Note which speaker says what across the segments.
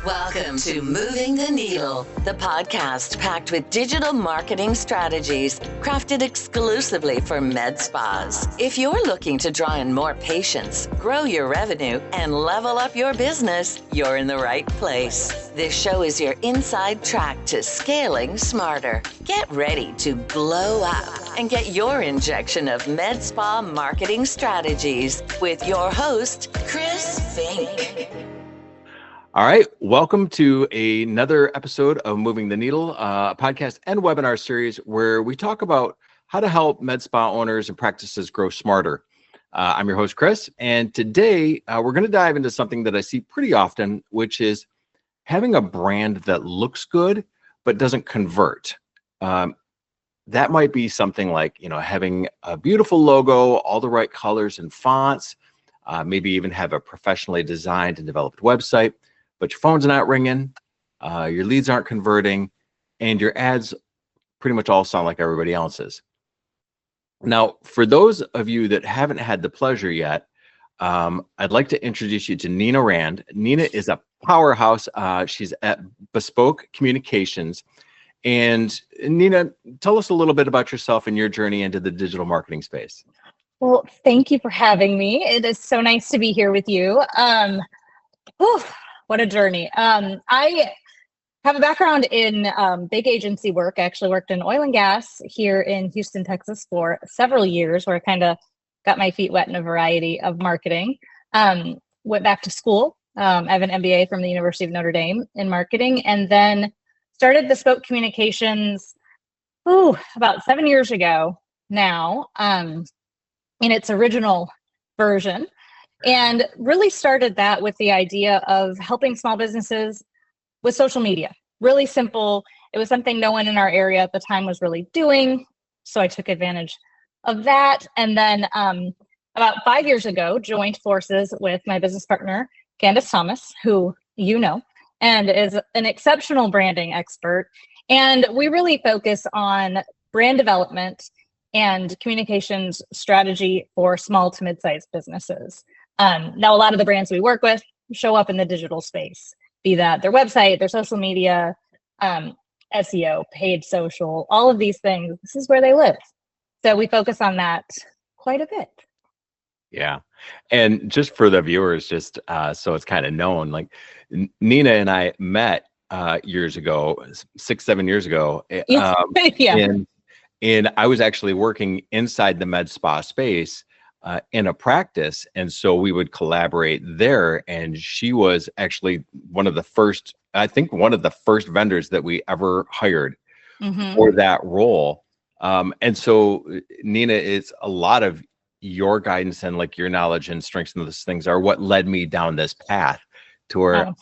Speaker 1: Welcome to Moving the Needle, the podcast packed with digital marketing strategies crafted exclusively for med spas. If you're looking to draw in more patients, grow your revenue, and level up your business, you're in the right place. This show is your inside track to scaling smarter. Get ready to glow up and get your injection of med spa marketing strategies with your host, Chris Fink.
Speaker 2: All right, welcome to another episode of Moving the Needle, a podcast and webinar series where we talk about how to help med spa owners and practices grow smarter. I'm your host, Chris, and today we're going to dive into something that I see pretty often, which is having a brand that looks good but doesn't convert. That might be something like, having a beautiful logo, all the right colors and fonts, maybe even have a professionally designed and developed website, but your phone's not ringing, your leads aren't converting, and your ads pretty much all sound like everybody else's. Now, for those of you that haven't had the pleasure yet, I'd like to introduce you to Nina Rand. Nina is a powerhouse. She's at BSPK Communications. And Nina, tell us a little bit about yourself and your journey into the digital marketing space.
Speaker 3: Well, thank you for having me. It is so nice to be here with you. What a journey. I have a background in big agency work. I actually worked in oil and gas here in Houston, Texas for several years, where I kind of got my feet wet in a variety of marketing. Went back to school. I have an MBA from the University of Notre Dame in marketing, and then started BSPK Communications about 7 years ago now, in its original version. And really started that with the idea of helping small businesses with social media. Really simple. It was something no one in our area at the time was really doing. So I took advantage of that. And then about 5 years ago, joined forces with my business partner, Candace Thomas, who you know, and is an exceptional branding expert. And we really focus on brand development and communications strategy for small to mid-sized businesses. Now, a lot of the brands we work with show up in the digital space, be that their website, their social media, SEO, paid social, all of these things. This is where they live. So we focus on that quite a bit.
Speaker 2: Yeah. And just for the viewers, just so it's kind of known, like Nina and I met years ago, 6-7 years ago.
Speaker 3: Yeah.
Speaker 2: And I was actually working inside the med spa space in a practice. And so we would collaborate there. And she was actually one of the first vendors that we ever hired for that role. And so Nina, it's a lot of your guidance and like your knowledge and strengths and those things are what led me down this path to where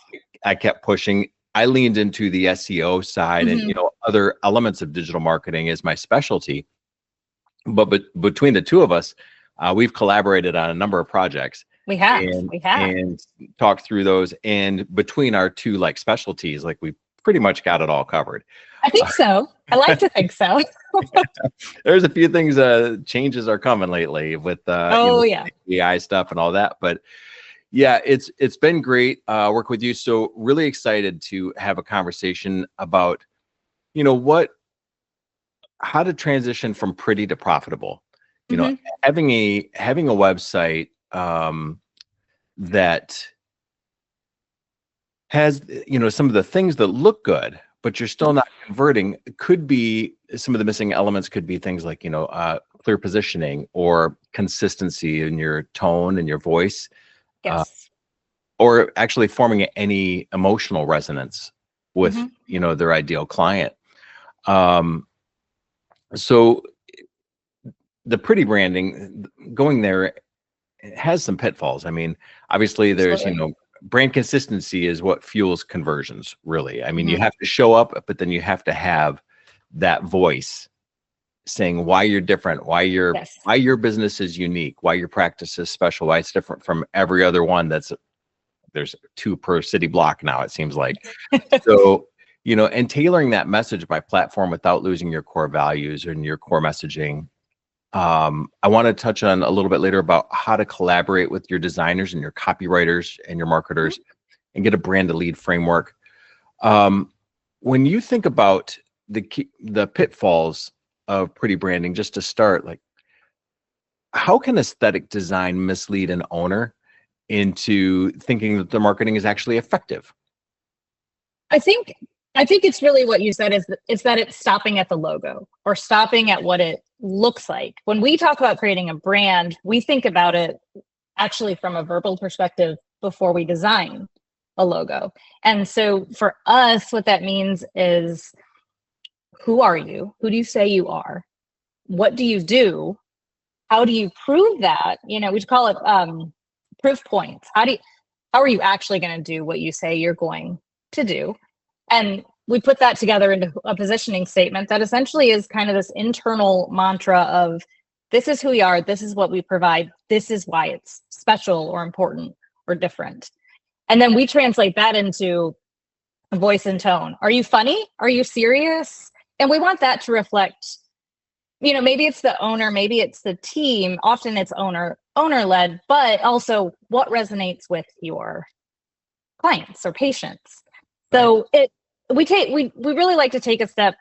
Speaker 2: I kept pushing. I leaned into the SEO side and, other elements of digital marketing is my specialty. But between the two of us, we've collaborated on a number of projects.
Speaker 3: We have
Speaker 2: and talked through those. And between our two like specialties, like we pretty much got it all covered.
Speaker 3: I think so. I like to think so.
Speaker 2: There's a few things, changes are coming lately with AI stuff and all that. But yeah, it's been great work with you. So really excited to have a conversation about, how to transition from pretty to profitable. Having a website that has, some of the things that look good, but you're still not converting, could be some of the missing elements could be things like, clear positioning or consistency in your tone and your voice.
Speaker 3: Yes.
Speaker 2: Or actually forming any emotional resonance with, their ideal client. So the pretty branding, going there has some pitfalls. I mean, obviously there's, brand consistency is what fuels conversions, really. I mean, you have to show up, but then you have to have that voice saying why you're different, why your business is unique, why your practice is special, why it's different from every other one there's 2 per city block now, it seems like. So, and tailoring that message by platform without losing your core values and your core messaging. I want to touch on a little bit later about how to collaborate with your designers and your copywriters and your marketers and get a brand to lead framework. When you think about the pitfalls of pretty branding, just to start, like, how can aesthetic design mislead an owner into thinking that the marketing is actually effective?
Speaker 3: I think it's really what you said, is that it's stopping at the logo or stopping at what it looks like. When we talk about creating a brand, we think about it actually from a verbal perspective before we design a logo. And so for us, what that means is, who are you? Who do you say you are? What do you do? How do you prove that? We call it proof points. How are you actually going to do what you say you're going to do? And we put that together into a positioning statement that essentially is kind of this internal mantra of, this is who we are, this is what we provide, this is why it's special or important or different. And then we translate that into voice and tone. Are you funny? Are you serious? And we want that to reflect, maybe it's the owner, maybe it's the team. Often it's owner-led, but also what resonates with your clients or patients. So we really like to take a step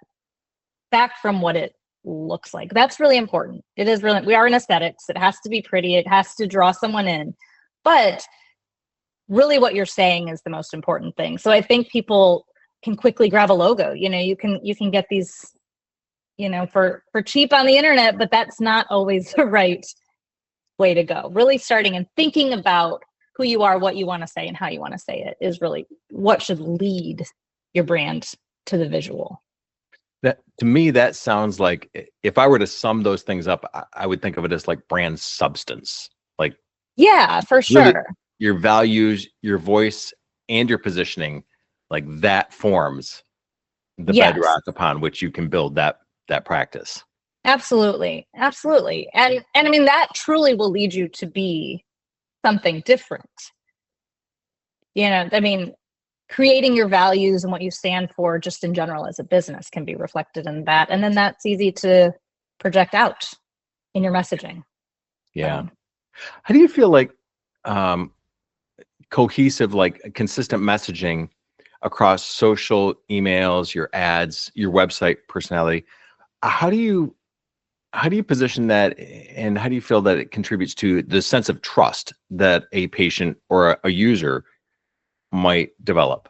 Speaker 3: back from what it looks like. That's really important. It is really, we are in aesthetics. It has to be pretty. It has to draw someone in, but really what you're saying is the most important thing. So I think people can quickly grab a logo. You can get these, for cheap on the internet, but that's not always the right way to go. Really starting and thinking about who you are, what you want to say, and how you want to say it is really what should lead your brand to the visual.
Speaker 2: That, to me, that sounds like, if I were to sum those things up, I would think of it as like brand substance. Like,
Speaker 3: yeah, for sure.
Speaker 2: Really, your values, your voice, and your positioning, like that forms the bedrock upon which you can build that practice.
Speaker 3: Absolutely. And I mean, that truly will lead you to be something different. Creating your values and what you stand for just in general as a business can be reflected in that. And then that's easy to project out in your messaging.
Speaker 2: Yeah. How do you feel like cohesive, like consistent messaging across social, emails, your ads, your website personality? How do you position that, and how do you feel that it contributes to the sense of trust that a patient or a user might develop?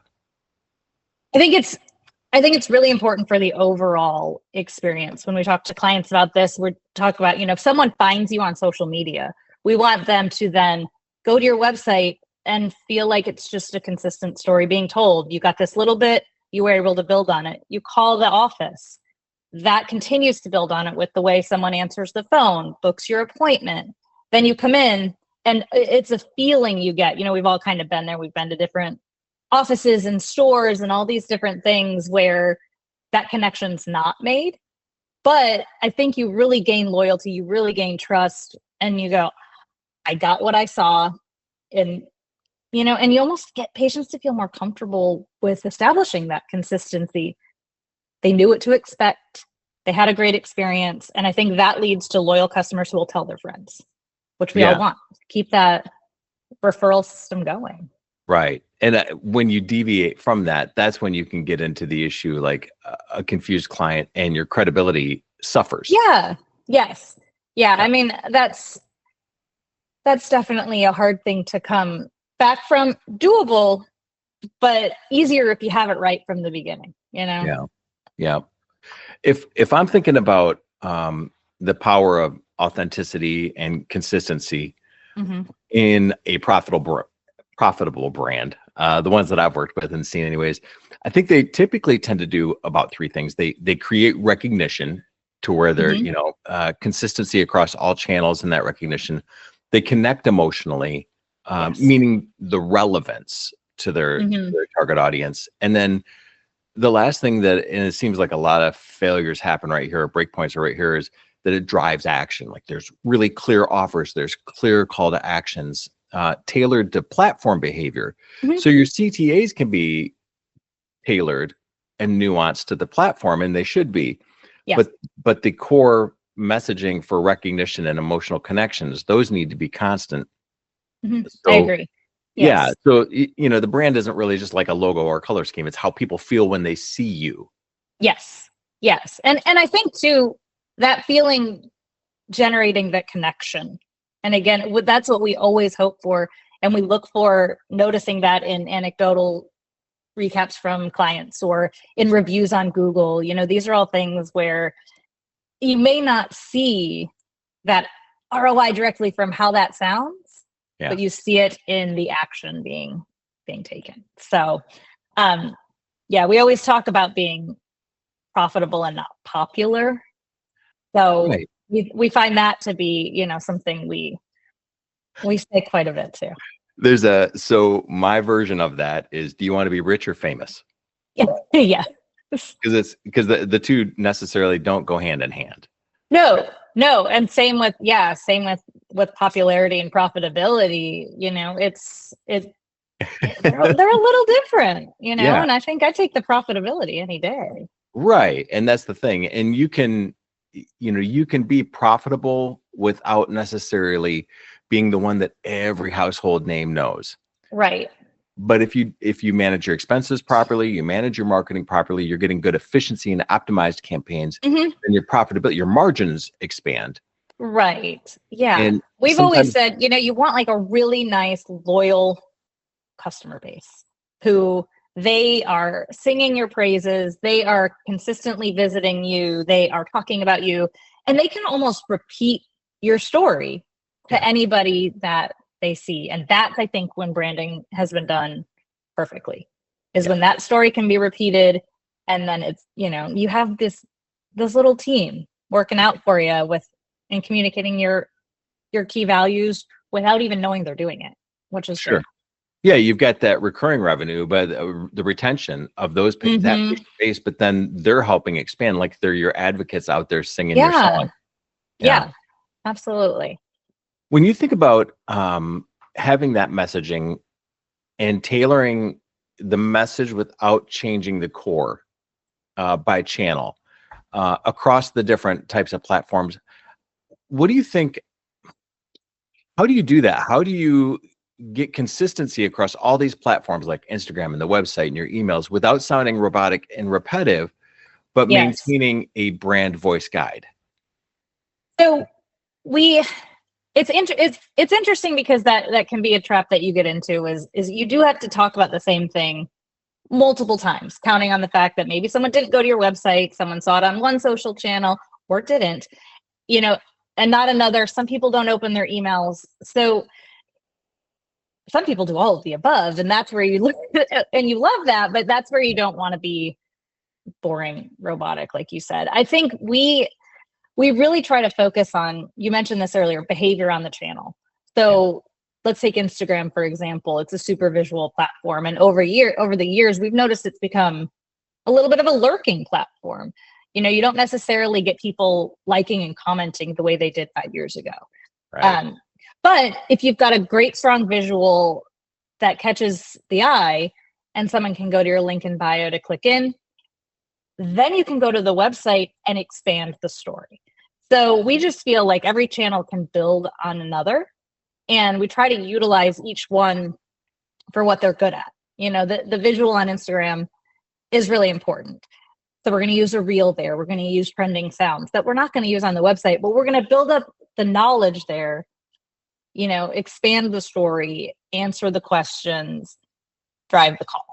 Speaker 3: I think it's really important for the overall experience. When we talk to clients about this, we're talking about, if someone finds you on social media, we want them to then go to your website and feel like it's just a consistent story being told. You got this little bit, you were able to build on it. You call the office, that continues to build on it with the way someone answers the phone, books your appointment. Then you come in, and it's a feeling you get. We've all kind of been there. We've been to different offices and stores and all these different things where that connection's not made. But I think you really gain loyalty, you really gain trust, and you go, I got what I saw. And and you almost get patients to feel more comfortable with establishing that consistency. They knew what to expect. They had a great experience. And I think that leads to loyal customers who will tell their friends, which we all want. Keep that referral system going.
Speaker 2: Right. And when you deviate from that, that's when you can get into the issue, like a confused client, and your credibility suffers.
Speaker 3: Yeah. Yes. Yeah. I mean, that's definitely a hard thing to come back from. Doable, but easier if you have it right from the beginning,
Speaker 2: Yeah. If I'm thinking about the power of authenticity and consistency in a profitable brand, the ones that I've worked with and seen anyways, I think they typically tend to do about three things. They create recognition to where they're, consistency across all channels in that recognition. They connect emotionally, meaning the relevance to their target audience. And then the last thing and it seems like a lot of failures happen right here, or breakpoints are right here, is that it drives action. Like there's really clear offers, there's clear call to actions, tailored to platform behavior. So your CTAs can be tailored and nuanced to the platform, and they should be. Yes. But the core messaging for recognition and emotional connections, those need to be constant.
Speaker 3: I agree.
Speaker 2: Yeah.
Speaker 3: Yes.
Speaker 2: So, the brand isn't really just like a logo or a color scheme. It's how people feel when they see you.
Speaker 3: Yes. Yes. And I think too, that feeling generating that connection. And again, that's what we always hope for. And we look for noticing that in anecdotal recaps from clients or in reviews on Google. These are all things where you may not see that ROI directly from how that sounds,
Speaker 2: Yeah.
Speaker 3: but you see it in the action being taken. So, yeah, we always talk about being profitable and not popular. So
Speaker 2: Right.
Speaker 3: we find that to be, something we say quite a bit too.
Speaker 2: So my version of that is, do you want to be rich or famous?
Speaker 3: Yeah. Yeah.
Speaker 2: Because the two necessarily don't go hand in hand.
Speaker 3: No. And same with popularity and profitability, they're a little different,
Speaker 2: Yeah.
Speaker 3: and I think I take the profitability any day.
Speaker 2: Right. And that's the thing. And you can be profitable without necessarily being the one that every household name knows.
Speaker 3: Right.
Speaker 2: But if you manage your expenses properly, you manage your marketing properly, you're getting good efficiency and optimized campaigns,
Speaker 3: Mm-hmm.
Speaker 2: and your profitability, your margins expand.
Speaker 3: Right. Yeah.
Speaker 2: And
Speaker 3: We've always said, you want like a really nice, loyal customer base who they are singing your praises. They are consistently visiting you. They are talking about you, and they can almost repeat your story to anybody that they see. And that's, I think, when branding has been done perfectly, is when that story can be repeated. And then it's, you have this little team working out for you and communicating your key values without even knowing they're doing it, which is
Speaker 2: sure.
Speaker 3: good.
Speaker 2: Yeah, you've got that recurring revenue, but the retention of those that base, but then they're helping expand, like they're your advocates out there singing your song.
Speaker 3: Yeah, absolutely.
Speaker 2: When you think about having that messaging and tailoring the message without changing the core by channel across the different types of platforms, what do you think? How do you do that? How do you get consistency across all these platforms like Instagram and the website and your emails without sounding robotic and repetitive, but maintaining a brand voice guide?
Speaker 3: So it's interesting because that can be a trap that you get into is you do have to talk about the same thing multiple times, counting on the fact that maybe someone didn't go to your website, someone saw it on one social channel or didn't, and not another. Some people don't open their emails. So some people do all of the above, and that's where you look and you love that, but that's where you don't want to be boring, robotic, like you said. I think we really try to focus on, you mentioned this earlier, behavior on the channel. So let's take Instagram, for example. It's a super visual platform. And over the years, we've noticed it's become a little bit of a lurking platform. You don't necessarily get people liking and commenting the way they did 5 years ago.
Speaker 2: Right.
Speaker 3: But if you've got a great, strong visual that catches the eye and someone can go to your link in bio to click in, then you can go to the website and expand the story. So we just feel like every channel can build on another, and we try to utilize each one for what they're good at. The visual on Instagram is really important. So we're going to use a reel there. We're going to use trending sounds that we're not going to use on the website, but we're going to build up the knowledge there, expand the story, answer the questions, drive the call.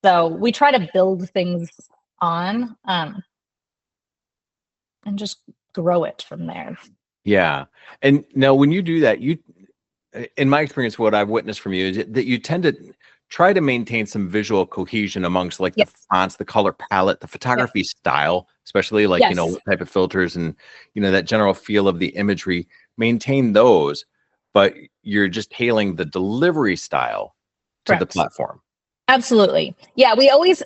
Speaker 3: So we try to build things on and just grow it from there.
Speaker 2: Yeah. And now when you do that, in my experience, what I've witnessed from you is that you tend to try to maintain some visual cohesion amongst like the fonts, the color palette, the photography style, especially like, what type of filters and, that general feel of the imagery, maintain those, but you're just tailing the delivery style to the platform.
Speaker 3: Absolutely. Yeah. We always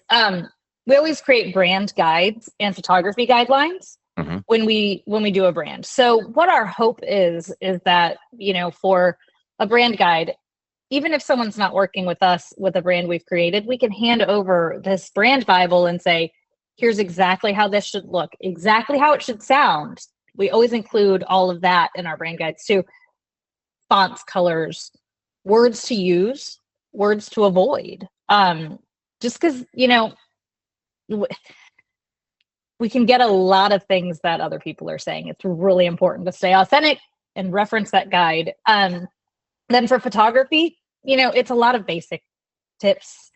Speaker 3: create brand guides and photography guidelines when we do a brand. So what our hope is that, for a brand guide, even if someone's not working with us with a brand we've created, we can hand over this brand Bible and say, here's exactly how this should look, exactly how it should sound. We always include all of that in our brand guides too. Fonts, colors, words to use, words to avoid. Just because, we can get a lot of things that other people are saying. It's really important to stay authentic and reference that guide. Then for photography, it's a lot of basic tips.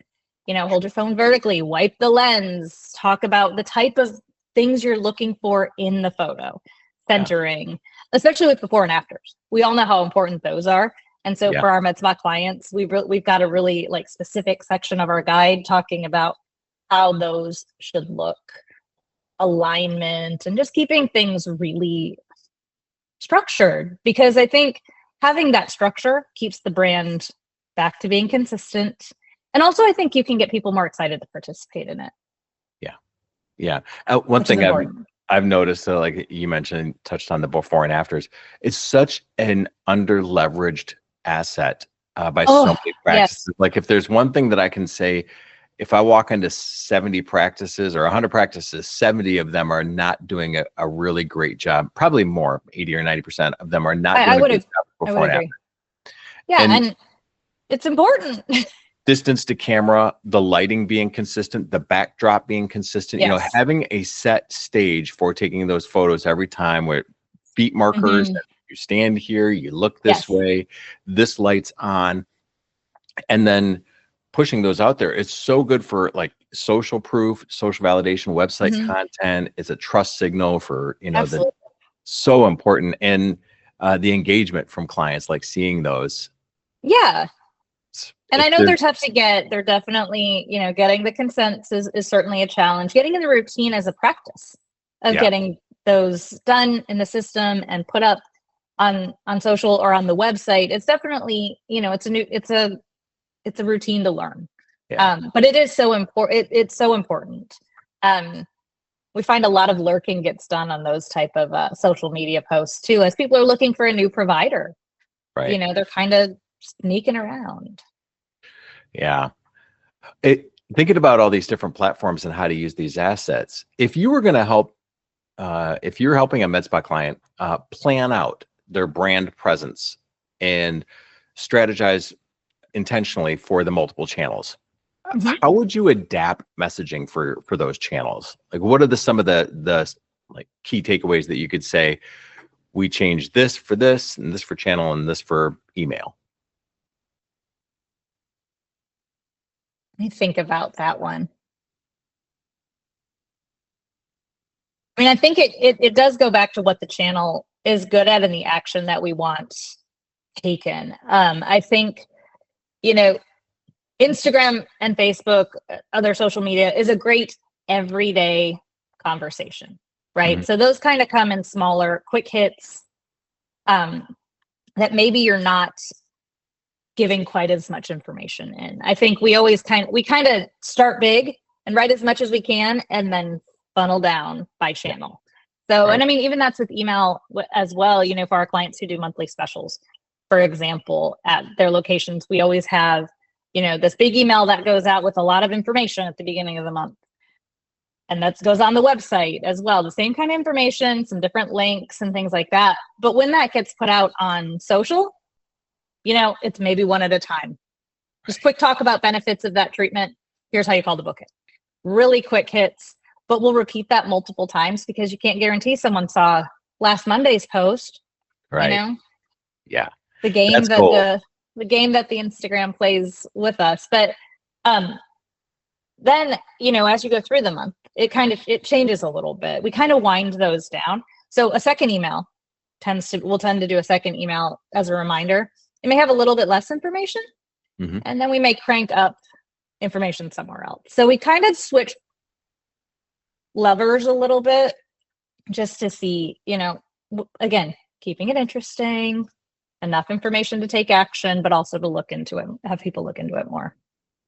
Speaker 3: Hold your phone vertically, wipe the lens, talk about the type of things you're looking for in the photo, centering, especially with before and afters. We all know how important those are. And so for our med spa clients, we've got a really specific section of our guide talking about how those should look, alignment, and just keeping things really structured, because I think having that structure keeps the brand back to being consistent. And also I think you can get people more excited to participate in it.
Speaker 2: Yeah. One thing I've noticed, so like you mentioned, touched on the before and afters, it's such an under-leveraged asset by so many practices. Yes. Like if there's one thing that I can say, if I walk into 70 practices or 100 practices, 70 of them are not doing a really great job. Probably more, 80 or 90% of them are not doing a good job before and after.
Speaker 3: Yeah, and it's important.
Speaker 2: Distance to camera, the lighting being consistent, the backdrop being consistent, having a set stage for taking those photos every time with feet markers. You stand here, you look this way, this light's on, and then pushing those out there. It's so good for social proof, social validation, website content. It's a trust signal for, so important. And the engagement from clients, seeing those.
Speaker 3: Yeah. And I know they're tough to get. They're definitely, getting the consents is certainly a challenge. Getting in the routine as a practice of getting those done in the system and put up on social or on the website. It's definitely, it's a routine to learn. But it is so important. It's so important. We find a lot of lurking gets done on those type of social media posts too, as people are looking for a new provider. Right. They're kind of sneaking around.
Speaker 2: Yeah. Thinking about all these different platforms and how to use these assets, if you were going to help, if you're helping a med spa client plan out their brand presence and strategize intentionally for the multiple channels, how would you adapt messaging for those channels? What are some of the key takeaways that you could say, we changed this for this and this for channel and this for email?
Speaker 3: Let me think about that one. I mean, I think it does go back to what the channel is good at and the action that we want taken. I think, Instagram and Facebook, other social media is a great everyday conversation, right? So those kind of come in smaller, quick hits that maybe you're not giving quite as much information in. I think we always kind of start big and write as much as we can and then funnel down by channel. So, and I mean, even that's with email as well, for our clients who do monthly specials, for example, at their locations, we always have, this big email that goes out with a lot of information at the beginning of the month. And that goes on the website as well. The same kind of information, some different links and things like that. But when that gets put out on social, it's maybe one at a time. Just quick talk about benefits of that treatment. Here's how you call to book it. Really quick hits, but we'll repeat that multiple times because you can't guarantee someone saw last Monday's post.
Speaker 2: Right. Yeah.
Speaker 3: The game
Speaker 2: That's
Speaker 3: that
Speaker 2: cool.
Speaker 3: the game that the Instagram plays with us. But then, as you go through the month, it changes a little bit. We kind of wind those down. So a second email we'll tend to do a second email as a reminder. It may have a little bit less information, and then we may crank up information somewhere else. So we kind of switch levers a little bit just to see, again, keeping it interesting, enough information to take action, but also to look into it, have people look into it more.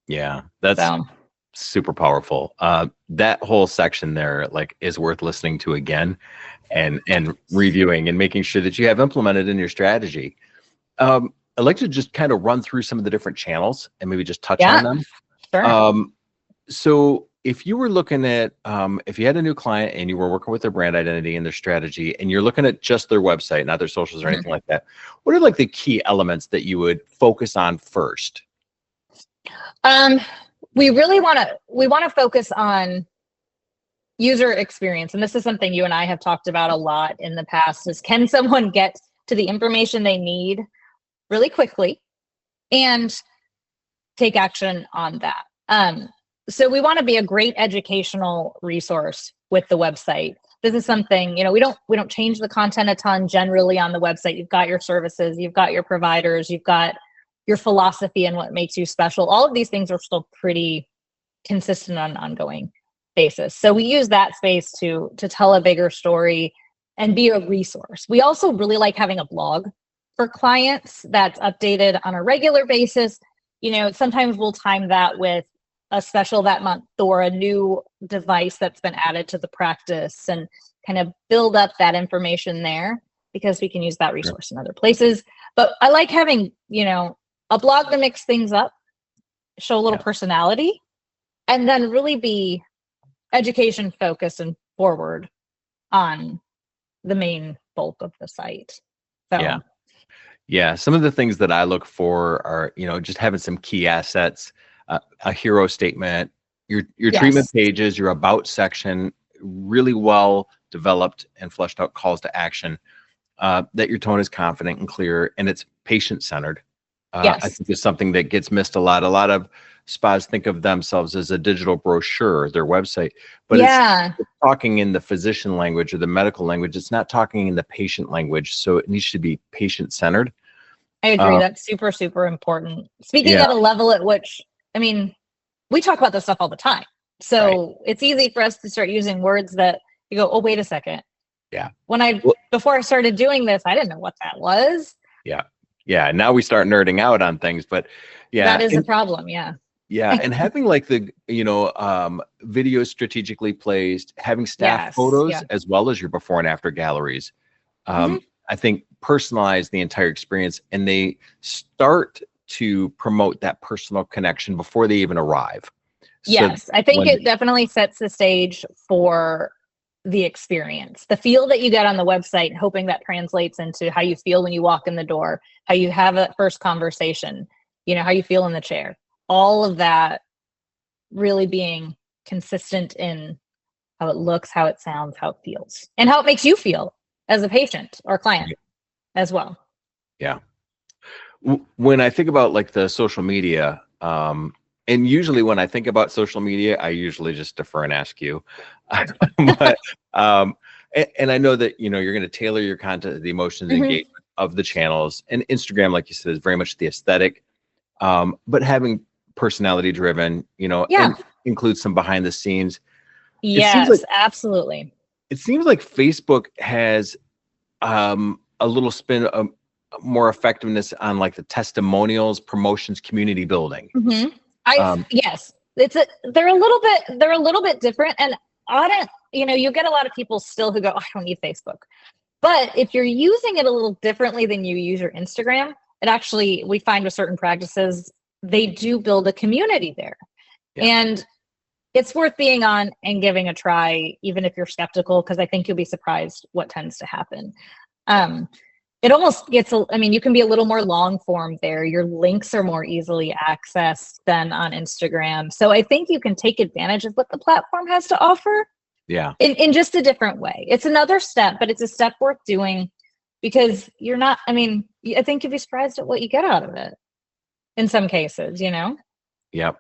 Speaker 2: Yeah, that's super powerful. That whole section there is worth listening to again and reviewing and making sure that you have implemented in your strategy. I'd like to just kind of run through some of the different channels and maybe just touch on them.
Speaker 3: Sure.
Speaker 2: So if you were looking at, if you had a new client and you were working with their brand identity and their strategy, and you're looking at just their website, not their socials or anything like that, what are like the key elements that you would focus on first?
Speaker 3: We want to focus on user experience. And this is something you and I have talked about a lot in the past, is can someone get to the information they need really quickly and take action on that? So we want to be a great educational resource with the website. This is something, we don't change the content a ton generally on the website. You've got your services, you've got your providers, you've got your philosophy and what makes you special. All of these things are still pretty consistent on an ongoing basis. So we use that space to tell a bigger story and be a resource. We also really like having a blog for clients that's updated on a regular basis. Sometimes we'll time that with a special that month or a new device that's been added to the practice, and kind of build up that information there, because we can use that resource in other places. But I like having, a blog to mix things up, show a little personality, and then really be education focused and forward on the main bulk of the site. So
Speaker 2: yeah, some of the things that I look for are, just having some key assets, a hero statement, your treatment pages, your about section, really well developed and fleshed out calls to action, that your tone is confident and clear, and it's patient centered. I think it's something that gets missed a lot. A lot of spas think of themselves as a digital brochure, their website, but it's talking in the physician language or the medical language. It's not talking in the patient language. So it needs to be patient centered.
Speaker 3: I agree. That's super, super important. Speaking at a level at which, we talk about this stuff all the time. So it's easy for us to start using words that you go, oh, wait a second.
Speaker 2: Yeah.
Speaker 3: Before I started doing this, I didn't know what that was.
Speaker 2: Yeah. Yeah. Now we start nerding out on things, but
Speaker 3: that is a problem. Yeah.
Speaker 2: Yeah. And having like the, videos strategically placed, having staff photos as well as your before and after galleries. I think personalize the entire experience, and they start to promote that personal connection before they even arrive.
Speaker 3: Yes, I think it definitely sets the stage for the experience, the feel that you get on the website, hoping that translates into how you feel when you walk in the door, how you have that first conversation, how you feel in the chair, all of that really being consistent in how it looks, how it sounds, how it feels, and how it makes you feel as a patient or client as well.
Speaker 2: Yeah. When I think about like the social media, and usually when I think about social media, I usually just defer and ask you. But and I know that you're going to tailor your content to the emotions and engagement of the channels. And Instagram, like you said, is very much the aesthetic, but having personality driven, and includes some behind the scenes.
Speaker 3: Yes, absolutely.
Speaker 2: It seems like Facebook has a little spin of more effectiveness on like the testimonials, promotions, community building.
Speaker 3: Yes, they're a little bit different, and you get a lot of people still who go, I don't need Facebook. But if you're using it a little differently than you use your Instagram, we find with certain practices, they do build a community there. And it's worth being on and giving a try, even if you're skeptical, because I think you'll be surprised what tends to happen. It almost gets, you can be a little more long form there. Your links are more easily accessed than on Instagram. So I think you can take advantage of what the platform has to offer.
Speaker 2: Yeah.
Speaker 3: In just a different way. It's another step, but it's a step worth doing, because you're not, I think you'd be surprised at what you get out of it in some cases,
Speaker 2: Yep.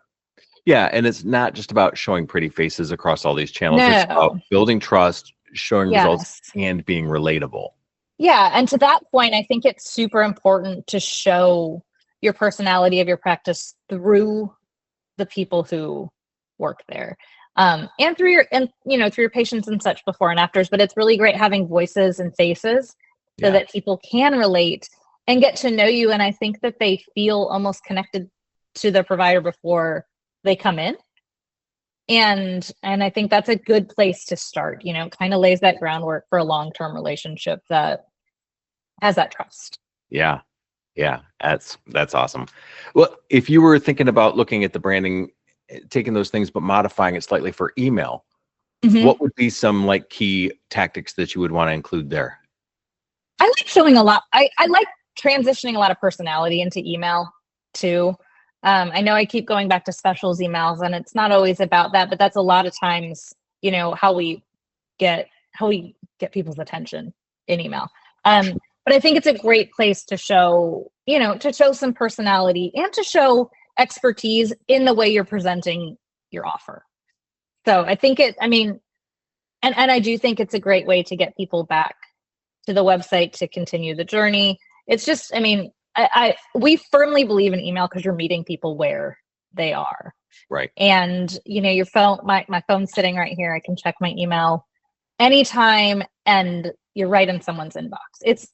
Speaker 2: Yeah. And it's not just about showing pretty faces across all these channels. It's about building trust, showing results, and being relatable.
Speaker 3: Yeah. And to that point, I think it's super important to show your personality of your practice through the people who work there. And through your patients and such before and afters, but it's really great having voices and faces so that people can relate and get to know you. And I think that they feel almost connected to their provider before they come in. And I think that's a good place to start, kind of lays that groundwork for a long-term relationship that has that trust.
Speaker 2: Yeah. Yeah. That's awesome. Well, if you were thinking about looking at the branding taking those things but modifying it slightly for email,
Speaker 3: Mhm.
Speaker 2: what would be some like key tactics that you would want to include there?
Speaker 3: I like showing a lot. I like transitioning a lot of personality into email too. I know I keep going back to specials emails, and it's not always about that, but that's a lot of times, how we get people's attention in email. But I think it's a great place to show, to show some personality and to show expertise in the way you're presenting your offer. So I think and I do think it's a great way to get people back to the website to continue the journey. It's just, we firmly believe in email because you're meeting people where they are.
Speaker 2: Right.
Speaker 3: And, your phone, my phone's sitting right here. I can check my email anytime, and you're right in someone's inbox.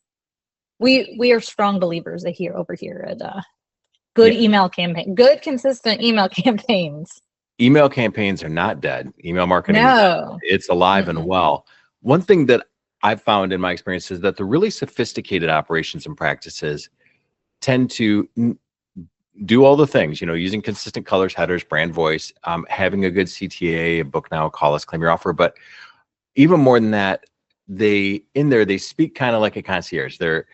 Speaker 3: We are strong believers over here at good email campaign, good consistent email campaigns.
Speaker 2: Email campaigns are not dead. Email marketing,
Speaker 3: no,
Speaker 2: it's alive and well. One thing that I've found in my experience is that the really sophisticated operations and practices tend to do all the things, using consistent colors, headers, brand voice, having a good CTA, book now, call us, claim your offer. But even more than that, they speak kind of like a concierge. They're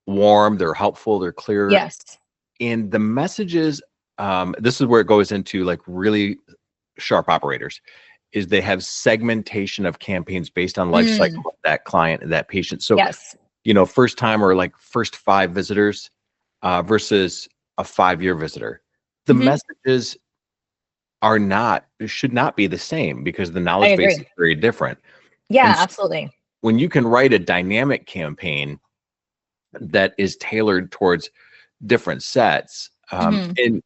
Speaker 2: warm, they're helpful, they're clear.
Speaker 3: Yes.
Speaker 2: And the messages, this is where it goes into like really sharp operators, is they have segmentation of campaigns based on life cycle of that client and that patient. So,
Speaker 3: yes.
Speaker 2: First time or like first 5 visitors versus a 5-year visitor. The messages should not be the same because the knowledge base is very different.
Speaker 3: Yeah,
Speaker 2: so
Speaker 3: absolutely.
Speaker 2: When you can write a dynamic campaign that is tailored towards different sets, and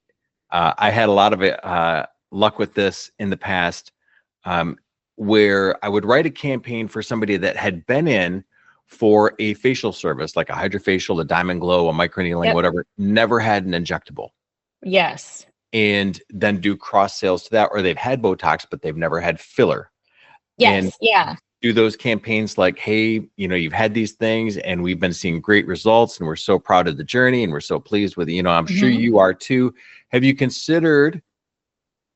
Speaker 2: I had a lot of luck with this in the past, where I would write a campaign for somebody that had been in for a facial service, like a hydrofacial, a diamond glow, a microneedling, whatever, never had an injectable.
Speaker 3: Yes.
Speaker 2: And then do cross sales to that, or they've had Botox, but they've never had filler.
Speaker 3: Yes.
Speaker 2: And do those campaigns like, hey, you've had these things and we've been seeing great results and we're so proud of the journey and we're so pleased with it. I'm sure you are too. Have you considered,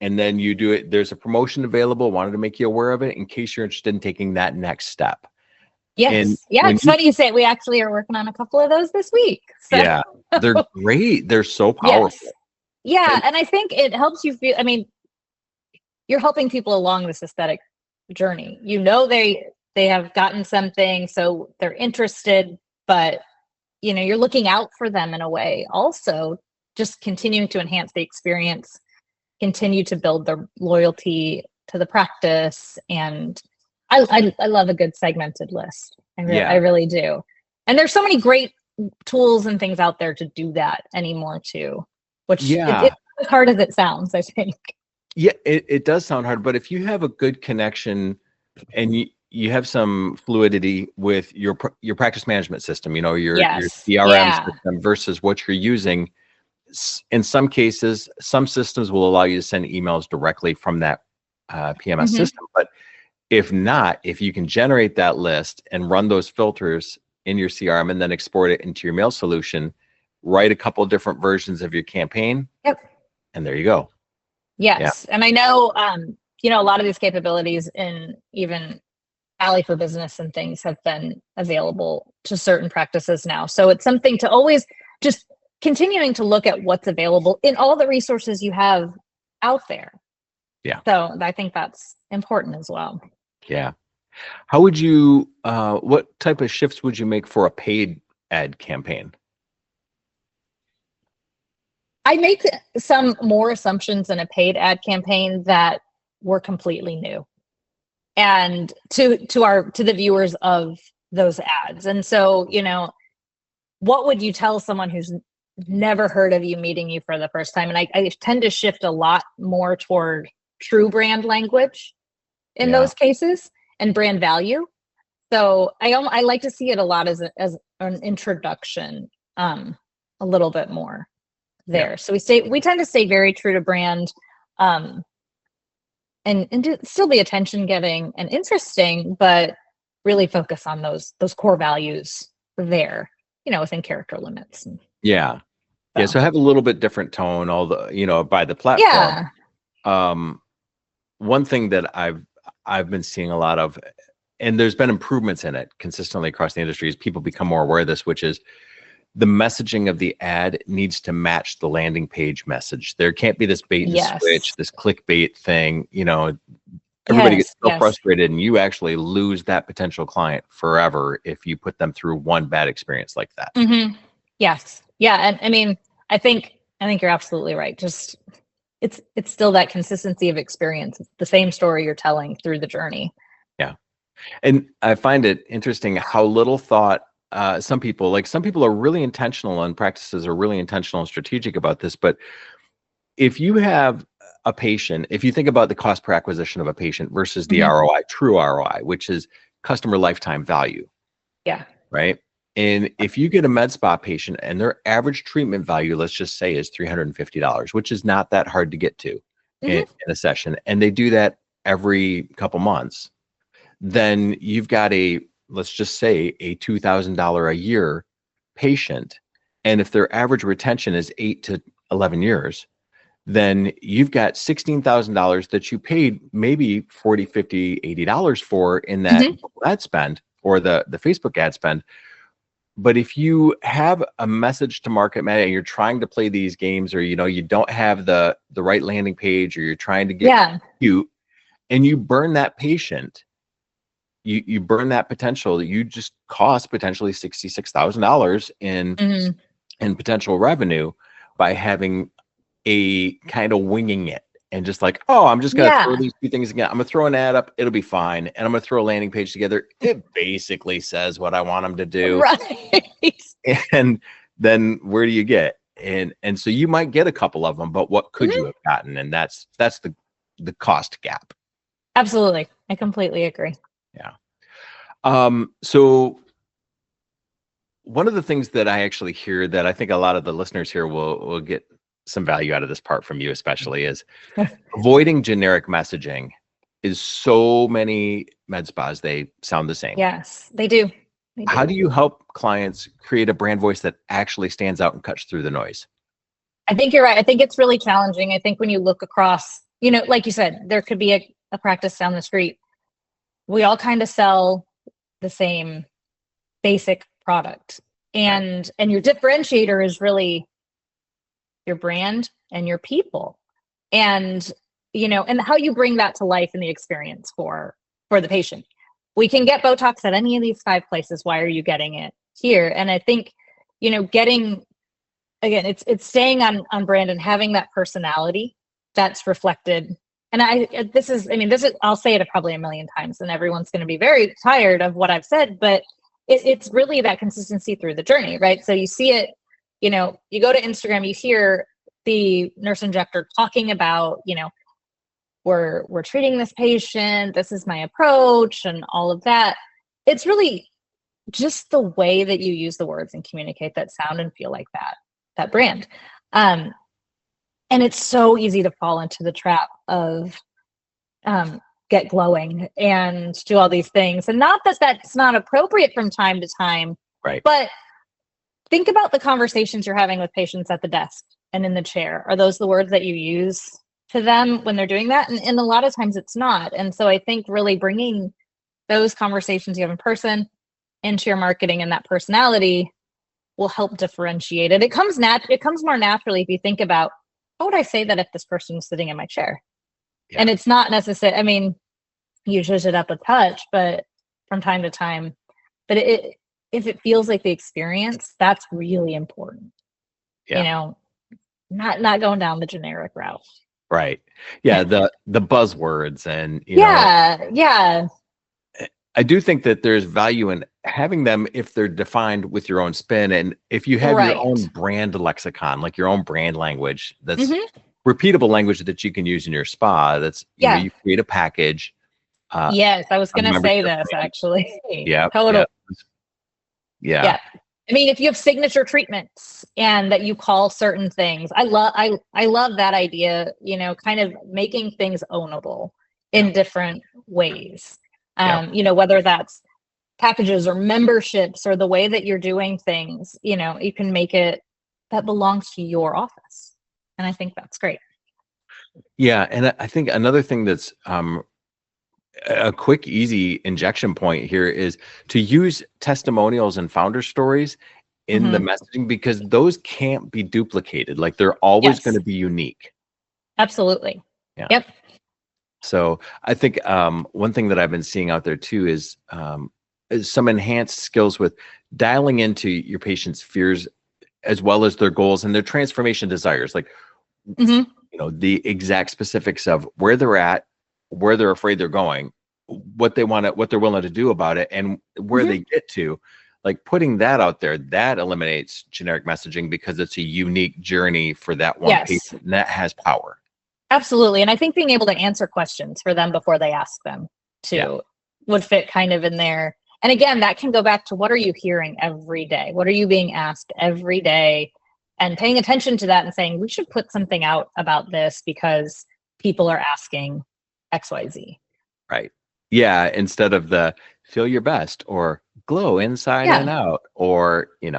Speaker 2: and then you do it, there's a promotion available, wanted to make you aware of it in case you're interested in taking that next step.
Speaker 3: Yes. It's funny you say, we actually are working on a couple of those this week. So. Yeah,
Speaker 2: they're great. They're so powerful.
Speaker 3: Yes. Yeah. And I think it helps you feel, you're helping people along this aesthetic journey. They have gotten something, so they're interested, but you're looking out for them in a way. Also, just continuing to enhance the experience, continue to build their loyalty to the practice, and I love a good segmented list. I really do. And there's so many great tools and things out there to do that anymore too, which it's as hard as it sounds, I think.
Speaker 2: Yeah, it does sound hard, but if you have a good connection and you have some fluidity with your practice management system, your CRM system versus what you're using, in some cases, some systems will allow you to send emails directly from that PMS system. But if not, if you can generate that list and run those filters in your CRM and then export it into your mail solution, write a couple of different versions of your campaign.
Speaker 3: Yep.
Speaker 2: And there you go.
Speaker 3: Yes. Yeah. And I know, a lot of these capabilities in even Alley for Business and things have been available to certain practices now. So it's something to always just continuing to look at what's available in all the resources you have out there.
Speaker 2: Yeah.
Speaker 3: So I think that's important as well.
Speaker 2: Yeah. How would you, what type of shifts would you make for a paid ad campaign?
Speaker 3: I make some more assumptions in a paid ad campaign that were completely new and to the viewers of those ads. And so, what would you tell someone who's never heard of you, meeting you for the first time? And I tend to shift a lot more toward true brand language in those cases and brand value. So I like to see it a lot as an introduction, a little bit more there. So we tend to stay very true to brand, and still be attention getting and interesting, but really focus on those core values there, within character limits.
Speaker 2: So have a little bit different tone, by the platform. one thing that I've been seeing a lot of, and there's been improvements in it consistently across the industry, as people become more aware of this, which is the messaging of the ad needs to match the landing page message. There can't be this bait and switch, this clickbait thing. Everybody gets so frustrated, and you actually lose that potential client forever if you put them through one bad experience like that.
Speaker 3: Yes. Yeah. And I mean, I think you're absolutely right. Just it's still that consistency of experience. It's the same story you're telling through the journey.
Speaker 2: Yeah. And I find it interesting how little thought some people are really intentional, and practices are really intentional and strategic about this. But if you have a patient, if you think about the cost per acquisition of a patient versus the ROI, true ROI, which is customer lifetime value.
Speaker 3: Yeah.
Speaker 2: Right. And if you get a med spa patient and their average treatment value, let's just say, is $350, which is not that hard to get to in a session, and they do that every couple months, then you've got let's just say, a $2,000 a year patient. And if their average retention is 8 to 11 years, then you've got $16,000 that you paid maybe $40, $50, $80 for in that ad spend, or the Facebook ad spend. But if you have a message to market and you're trying to play these games, or you don't have the right landing page, or you're trying to get cute, and you burn that patient, you burn that potential, you just cost potentially $66,000 in potential revenue by having a kind of winging it, and just like, oh, I'm just going to throw these two things again. I'm going to throw an ad up. It'll be fine. And I'm going to throw a landing page together. It basically says what I want them to do.
Speaker 3: Right.
Speaker 2: And then where do you get? And so you might get a couple of them, but what could you have gotten? And that's the cost gap.
Speaker 3: Absolutely. I completely agree.
Speaker 2: Yeah. So one of the things that I actually hear, that I think a lot of the listeners here will get some value out of this part from you especially, is avoiding generic messaging. Is so many med spas, they sound the same.
Speaker 3: Yes, they do.
Speaker 2: How do you help clients create a brand voice that actually stands out and cuts through the noise?
Speaker 3: I think you're right. I think it's really challenging. I think when you look across, like you said, there could be a practice down the street. We all kind of sell the same basic product, and your differentiator is really your brand and your people, and and how you bring that to life in the experience for the patient. We can get Botox at any of these 5 places. Why are you getting it here? And I think getting, again, it's staying on brand and having that personality that's reflected. And this is I'll say it probably a million times, and everyone's going to be very tired of what I've said, but it's really that consistency through the journey, right? So you see it. You go to Instagram, you hear the nurse injector talking about, we're treating this patient, this is my approach, and all of that. It's really just the way that you use the words and communicate that sound and feel like that brand. And it's so easy to fall into the trap of get glowing and do all these things. And not that that's not appropriate from time to time,
Speaker 2: right?
Speaker 3: But think about the conversations you're having with patients at the desk and in the chair. Are those the words that you use to them when they're doing that? And a lot of times it's not. And so I think really bringing those conversations you have in person into your marketing and that personality will help differentiate it. It comes more naturally if you think about, how would I say that if this person was sitting in my chair? Yeah. And it's not necessary. You zhuzh it up a touch, but from time to time, but if it feels like the experience, that's really important.
Speaker 2: Yeah.
Speaker 3: Not going down the generic route.
Speaker 2: Right. Yeah. The buzzwords and,
Speaker 3: yeah.
Speaker 2: I do think that there's value in having them if they're defined with your own spin. And if you have your own brand lexicon, like your own brand language, that's repeatable language that you can use in your spa. That's, you create a package.
Speaker 3: Yes. I was going to say this actually.
Speaker 2: Yeah.
Speaker 3: Totally.
Speaker 2: Yeah.
Speaker 3: If you have signature treatments and that you call certain things, I love that idea, kind of making things ownable in different ways. Whether that's packages or memberships or the way that you're doing things, you can make it that belongs to your office. And I think that's great.
Speaker 2: Yeah, and I think another thing that's a quick, easy injection point here is to use testimonials and founder stories in the
Speaker 3: Hmm.
Speaker 2: messaging, because those can't be duplicated. Like, they're always going
Speaker 3: Yes,
Speaker 2: to be unique.
Speaker 3: absolutely.
Speaker 2: Yeah.
Speaker 3: Yep.
Speaker 2: So I think one thing that I've been seeing out there too is some enhanced skills with dialing into your patient's fears as well as their goals and their transformation desires. Like,
Speaker 3: Hmm.
Speaker 2: the exact specifics of where they're at, where they're afraid they're going, what they want to, what they're willing to do about it, and where
Speaker 3: Hmm.
Speaker 2: they get to. Like, putting that out there, that eliminates generic messaging because it's a unique journey for that one
Speaker 3: Yes,
Speaker 2: patient, and that has power.
Speaker 3: absolutely. And I think being able to answer questions for them before they ask them
Speaker 2: Yeah.
Speaker 3: too would fit kind of in there. And again, that can go back to what are you hearing every day? What are you being asked every day? And paying attention to that and saying, we should put something out about this because people are asking XYZ.
Speaker 2: Right. Yeah. Instead of the feel your best or glow inside and
Speaker 3: Yeah.
Speaker 2: out, or,
Speaker 3: And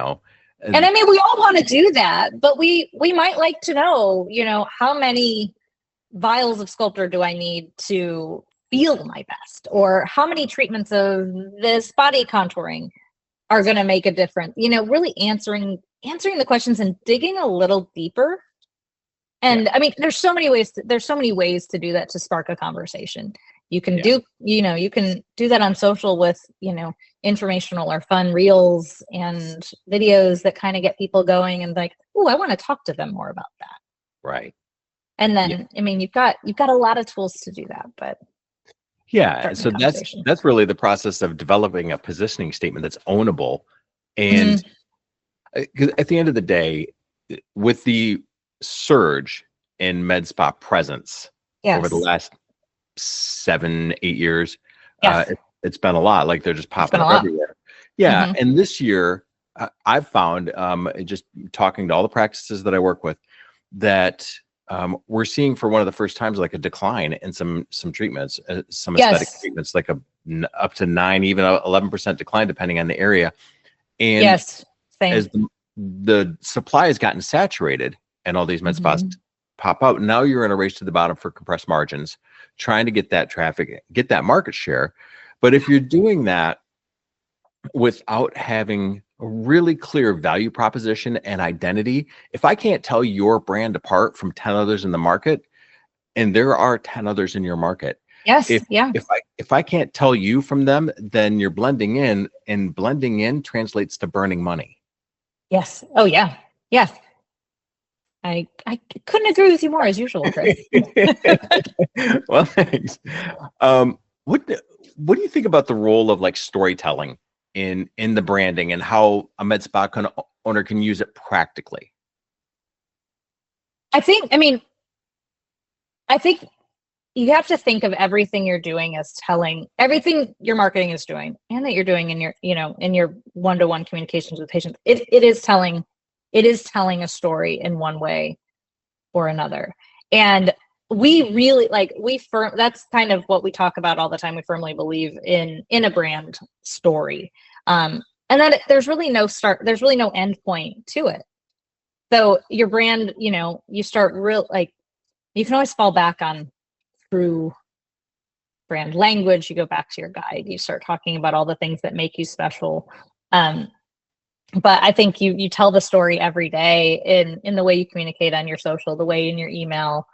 Speaker 3: I mean, we all want to do that, but we might like to know, how many vials of Sculptor do I need to feel my best? Or how many treatments of this body contouring are going to make a difference? Really answering the questions and digging a little deeper. And
Speaker 2: yeah,
Speaker 3: I mean, there's so many ways to do that, to spark a conversation. You can
Speaker 2: yeah,
Speaker 3: you can do that on social with, informational or fun reels and videos that kind of get people going and like, oh, I want to talk to them more about that.
Speaker 2: right.
Speaker 3: And
Speaker 2: Yeah.
Speaker 3: then, I mean, you've got a lot of tools to do that, but
Speaker 2: Yeah.
Speaker 3: starting a
Speaker 2: So that's
Speaker 3: conversation.
Speaker 2: that's really the process of developing a positioning statement that's ownable.
Speaker 3: Mhm.
Speaker 2: And 'cause at the end of the day, with the surge in med spa presence over the
Speaker 3: Yes.
Speaker 2: last 7, 8 years,
Speaker 3: Yes.
Speaker 2: it's been a lot. Like, they're just
Speaker 3: It's
Speaker 2: popping
Speaker 3: been a
Speaker 2: up
Speaker 3: lot.
Speaker 2: everywhere. Yeah.
Speaker 3: Hmm.
Speaker 2: And this year, I've found, just talking to all the practices that I work with, that we're seeing for one of the first times like a decline in some treatments, some aesthetic
Speaker 3: Yes.
Speaker 2: treatments, like up to 9, even 11% decline depending on the area. And
Speaker 3: Yes. Same.
Speaker 2: as the supply has gotten saturated and all these med spas
Speaker 3: Mhm.
Speaker 2: pop up, now you're in a race to the bottom for compressed margins, trying to get that traffic, get that market share. But if you're doing that without having a really clear value proposition and identity, if I can't tell your brand apart from 10 others in the market, and there are 10 others in your market,
Speaker 3: Yes.
Speaker 2: if
Speaker 3: Yeah.
Speaker 2: if I can't tell you from them, then you're blending in, and blending in translates to burning money.
Speaker 3: Yes. Oh yeah. Yes. I couldn't agree with you more, as usual, Chris.
Speaker 2: Well, thanks. What what do you think about the role of like storytelling in the branding, and how a med spa owner can use it practically?
Speaker 3: I mean, I think you have to think of everything you're doing as telling, everything your marketing is doing and that you're doing in your, in your one-to-one communications with patients. It is telling a story in one way or another. And we really that's kind of what we talk about all the time. We firmly believe in a brand story. And that there's really no end point to it. So your brand, you start you can always fall back on true brand language. You go back to your guide, you start talking about all the things that make you special. But I think you tell the story every day in the way you communicate on your social, the way in your email,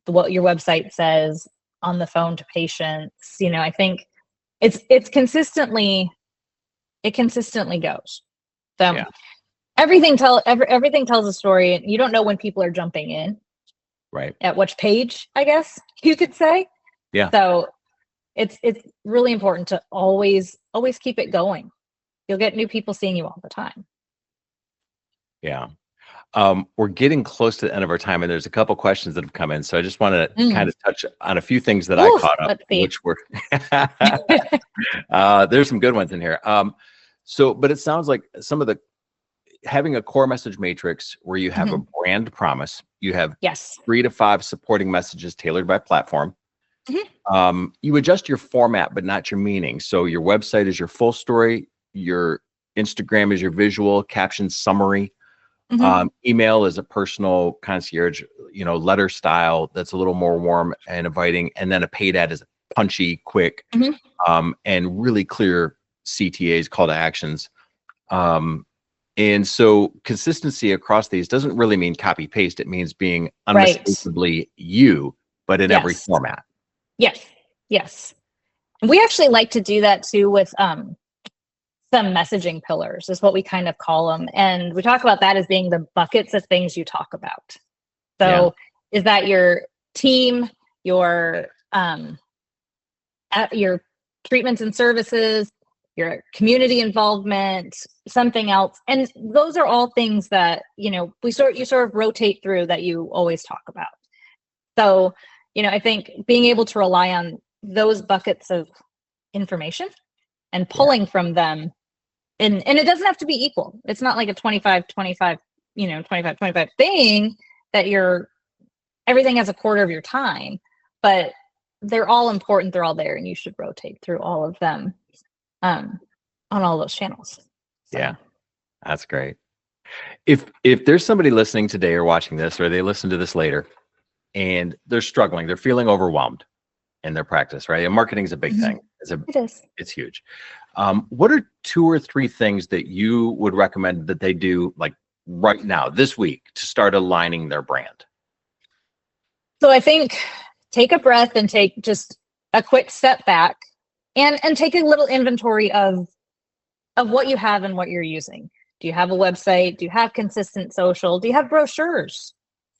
Speaker 3: what your website says, on the phone to patients. I think it consistently goes. So
Speaker 2: Yeah,
Speaker 3: everything tells a story, and you don't know when people are jumping in
Speaker 2: right.
Speaker 3: at which page, I guess you could say.
Speaker 2: Yeah,
Speaker 3: So it's really important to always keep it going. You'll get new people seeing you all the time.
Speaker 2: yeah. We're getting close to the end of our time, and there's a couple questions that have come in. So I just want to kind of touch on a few things that I
Speaker 3: Oof,
Speaker 2: caught up,
Speaker 3: let's see.
Speaker 2: which were there's some good ones in here. But it sounds like some of the having a core message matrix where you have a brand promise, you have
Speaker 3: Yes.
Speaker 2: 3 to 5 supporting messages tailored by platform.
Speaker 3: Mhm.
Speaker 2: You adjust your format, but not your meaning. So your website is your full story, your Instagram is your visual caption summary. Email is a personal concierge, letter style that's a little more warm and inviting. And then a paid ad is punchy, quick, and really clear CTAs, call to actions. And so consistency across these doesn't really mean copy paste. It means being unmistakably you, but in every format.
Speaker 3: Yes. Yes. And we actually like to do that too with some messaging pillars is what we kind of call them. And we talk about that as being the buckets of things you talk about. So is that your team, your treatments and services, your community involvement, something else. And those are all things that, you sort of rotate through that you always talk about. So, I think being able to rely on those buckets of information and pulling from them, and it doesn't have to be equal. It's not like a 25-25, 25-25 thing that everything has a quarter of your time, but they're all important. They're all there, and you should rotate through all of them on all those channels. So.
Speaker 2: Yeah, that's great. If there's somebody listening today or watching this, or they listen to this later, and they're struggling, they're feeling overwhelmed in their practice, right? And marketing is a big thing.
Speaker 3: It is.
Speaker 2: It's huge. What are 2 or 3 things that you would recommend that they do, like right now, this week, to start aligning their brand?
Speaker 3: So I think take a breath and take just a quick step back and take a little inventory of what you have and what you're using. Do you have a website? Do you have consistent social? Do you have brochures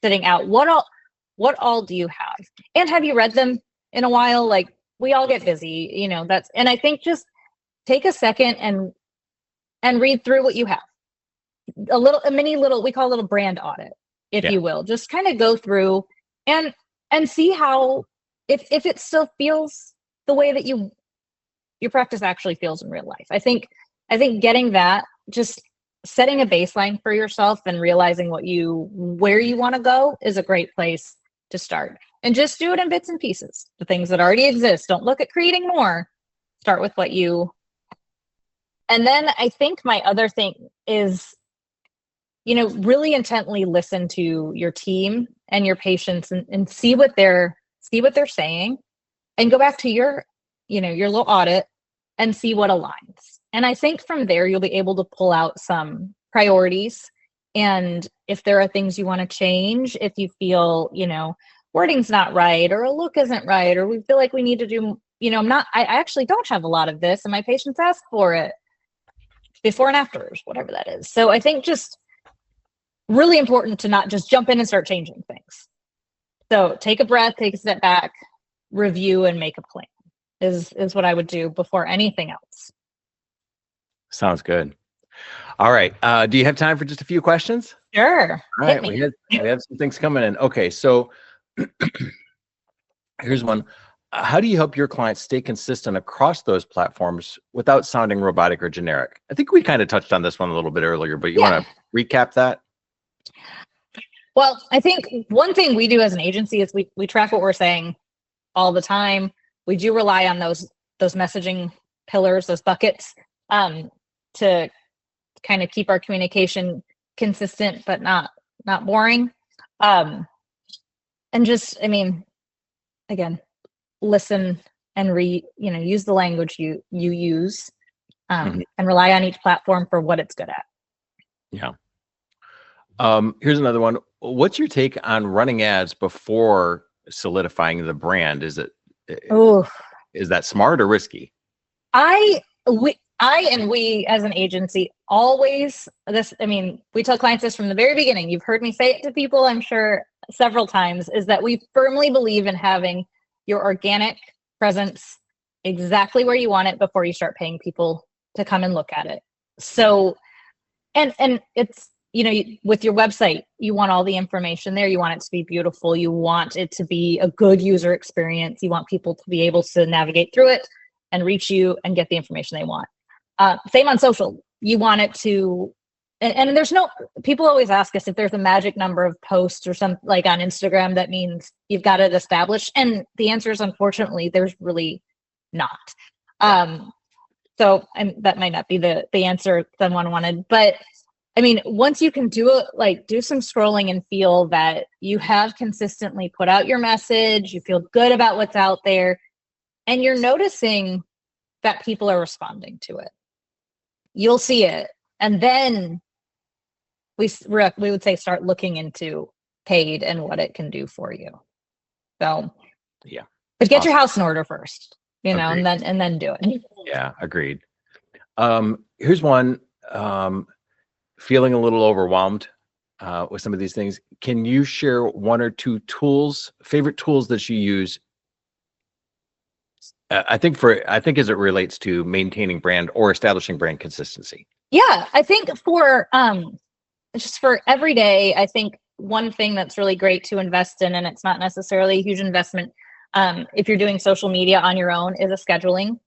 Speaker 3: sitting out? What all do you have? And have you read them in a while? Like, we all get busy, and I think just take a second and read through what you have. A mini little, we call it a little brand audit, if you will. Just kind of go through and see how, if it still feels the way that your practice actually feels in real life. I think getting that, just setting a baseline for yourself and realizing where you want to go is a great place to start. And just do it in bits and pieces. The things that already exist. Don't look at creating more. Start with what you. And then I think my other thing is, really intently listen to your team and your patients and see what they're saying, and go back to your little audit and see what aligns. And I think from there, you'll be able to pull out some priorities. And if there are things you want to change, if you feel, wording's not right, or a look isn't right, or we feel like we need to do, I actually don't have a lot of this and my patients ask for it, before and afters, whatever that is. So I think just really important to not just jump in and start changing things. So take a breath, take a step back, review, and make a plan is what I would do before anything else.
Speaker 2: Sounds good. All right. Do you have time for just a few questions?
Speaker 3: Sure.
Speaker 2: All right. We have some things coming in. Okay. So here's one. How do you help your clients stay consistent across those platforms without sounding robotic or generic? I think we kind of touched on this one a little bit earlier, but you want to recap that?
Speaker 3: Well, I think one thing we do as an agency is we track what we're saying all the time. We do rely on those messaging pillars, those buckets, to kind of keep our communication consistent, but not boring. And just, again, listen and use the language you use, and rely on each platform for what it's good at.
Speaker 2: Yeah. Here's another one. What's your take on running ads before solidifying the brand? Is that smart or risky? We as an agency always we tell clients this from the very beginning. You've heard me say it to people, I'm sure, several times, is that we firmly believe in having your organic presence exactly where you want it before you start paying people to come and look at it. So, and it's, with your website, you want all the information there. You want it to be beautiful. You want it to be a good user experience. You want people to be able to navigate through it and reach you and get the information they want. Same on social. You want it to, and there's people always ask us if there's a magic number of posts or something like on Instagram that means you've got it established. And the answer is, unfortunately, there's really not. So that might not be the answer someone wanted, but
Speaker 3: I mean, once you can do some scrolling and feel that you have consistently put out your message, you feel good about what's out there, and you're noticing that people are responding to it, you'll see it. And then we would say start looking into paid and what it can do for you. So
Speaker 2: yeah,
Speaker 3: but get your house in order first,
Speaker 2: Agreed.
Speaker 3: and then do it.
Speaker 2: Yeah, agreed. Here's one. Feeling a little overwhelmed with some of these things. Can you share one or two favorite tools that you use? I think as it relates to maintaining brand or establishing brand consistency.
Speaker 3: Yeah, I think for just for every day, I think one thing that's really great to invest in, and it's not necessarily a huge investment, if you're doing social media on your own, is a scheduling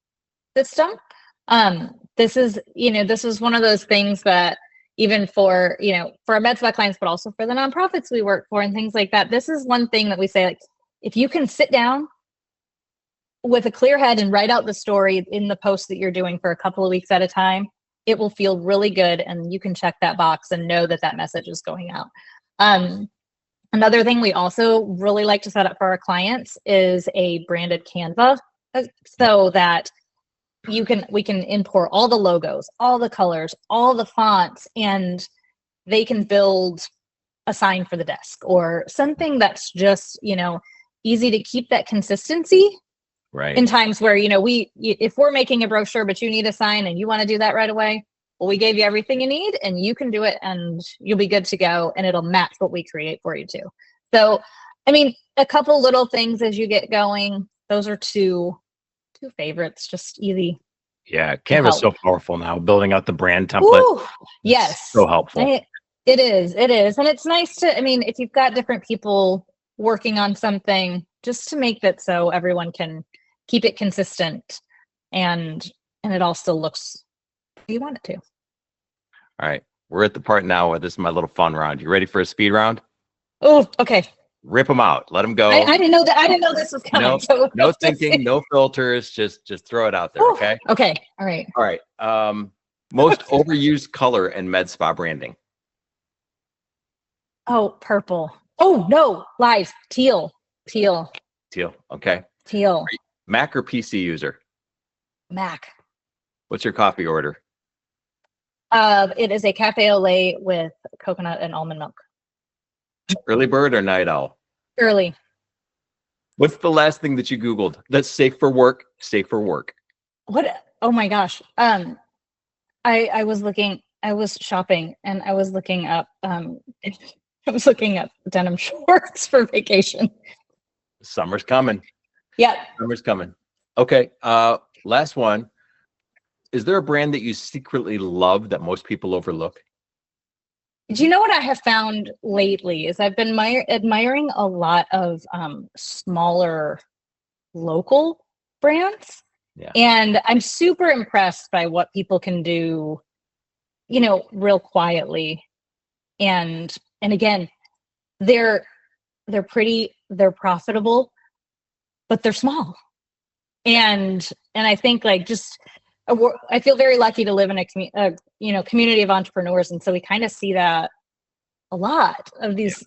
Speaker 3: system. This is one of those things that even for our med spa clients, but also for the nonprofits we work for and things like that, this is one thing that we say, like, if you can sit down with a clear head and write out the story in the post that you're doing for a couple of weeks at a time, it will feel really good, and you can check that box and know that message is going out. Another thing we also really like to set up for our clients is a branded Canva, so that we can import all the logos, all the colors, all the fonts, and they can build a sign for the desk or something that's just, easy to keep that consistency.
Speaker 2: Right.
Speaker 3: In times where, if we're making a brochure, but you need a sign and you want to do that right away, well, we gave you everything you need and you can do it and you'll be good to go, and it'll match what we create for you too. So, I mean, a couple little things as you get going. Those are two favorites, just easy.
Speaker 2: Yeah, Canva's so powerful now, building out the brand template.
Speaker 3: Ooh, yes.
Speaker 2: So helpful.
Speaker 3: It is. And it's nice to, if you've got different people working on something, just to make that so everyone can keep it consistent and it all still looks how you want it to.
Speaker 2: All right. We're at the part now where this is my little fun round. You ready for a speed round?
Speaker 3: Oh, okay.
Speaker 2: Rip them out. Let them go.
Speaker 3: I didn't know that. I didn't know this was coming.
Speaker 2: No thinking, no filters. Just throw it out there.
Speaker 3: Ooh,
Speaker 2: okay.
Speaker 3: Okay. All right.
Speaker 2: Most overused color in med spa branding.
Speaker 3: Oh, purple. Oh, no. Lies. Teal.
Speaker 2: Okay.
Speaker 3: Teal.
Speaker 2: Mac or PC user?
Speaker 3: Mac.
Speaker 2: What's your coffee order?
Speaker 3: It is a cafe au lait with coconut and almond milk.
Speaker 2: Early bird or night owl?
Speaker 3: Early.
Speaker 2: What's the last thing that you Googled that's safe for work? Safe for work.
Speaker 3: What? Oh my gosh. I was shopping and I was looking up denim shorts for vacation.
Speaker 2: Summer's coming.
Speaker 3: Yeah.
Speaker 2: Summer's coming. Okay. Last one. Is there a brand that you secretly love that most people overlook?
Speaker 3: Do you know what I have found lately is I've been admiring a lot of smaller local brands.
Speaker 2: Yeah.
Speaker 3: And I'm super impressed by what people can do, real quietly. And again, they're pretty, they're profitable, but they're small. And I think I feel very lucky to live in a community of entrepreneurs, and so we kind of see that a lot of these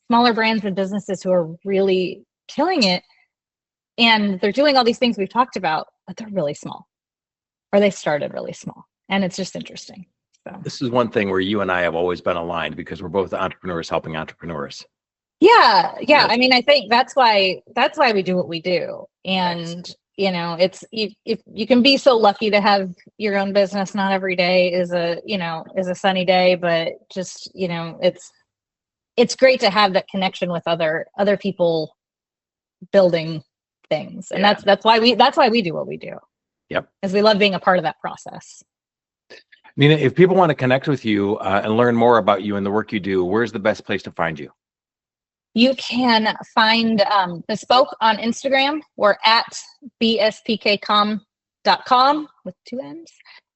Speaker 3: smaller brands and businesses who are really killing it, and they're doing all these things we've talked about, but they're really small, or they started really small, and it's just interesting. So
Speaker 2: this is one thing where you and I have always been aligned because we're both entrepreneurs helping entrepreneurs.
Speaker 3: Yeah. I mean, I think that's why we do what we do, and it's if you can be so lucky to have your own business. Not every day is a sunny day, but just it's great to have that connection with other people building things, and that's why we do what we do.
Speaker 2: Yep,
Speaker 3: because we love being a part of that process.
Speaker 2: Nina, if people want to connect with you and learn more about you and the work you do, where's the best place to find you?
Speaker 3: You can find Bespoke on Instagram. We're at bspkcom.com with 2 N's.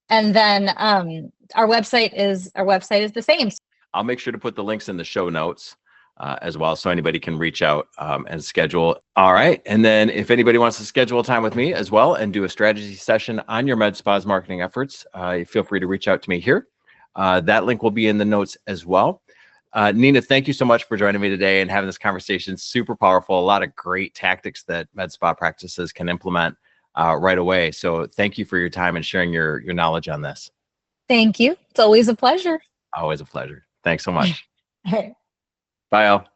Speaker 3: And then our website is the same.
Speaker 2: I'll make sure to put the links in the show notes as well, so anybody can reach out and schedule. All right. And then if anybody wants to schedule time with me as well and do a strategy session on your med spas marketing efforts, feel free to reach out to me here. That link will be in the notes as well. Nina, thank you so much for joining me today and having this conversation. Super powerful. A lot of great tactics that med spa practices can implement right away. So thank you for your time and sharing your knowledge on this.
Speaker 3: Thank you. It's always a pleasure.
Speaker 2: Always a pleasure. Thanks so much.
Speaker 3: All right.
Speaker 2: Bye, Al.